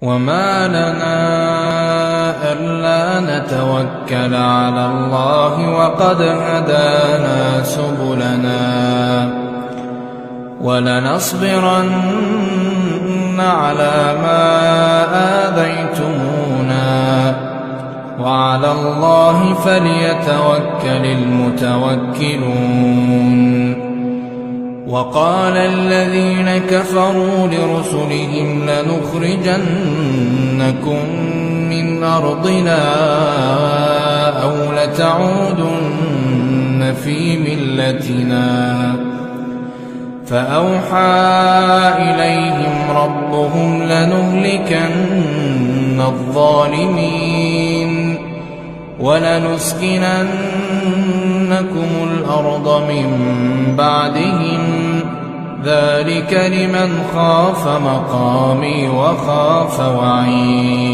وما لنا ألا نتوكل على الله وقد هدانا سبلنا ولنصبرن على ما آذيتمونا وعلى الله فليتوكل المتوكلون. وقال الذين كفروا لرسلهم لنخرجنكم من أرضنا أو لتعودن في ملتنا فأوحى إليهم ربهم لنهلكن الظالمين ولنسكننكم الأرض من بعدهم ذلك لمن خاف مقامي وخاف وعيد.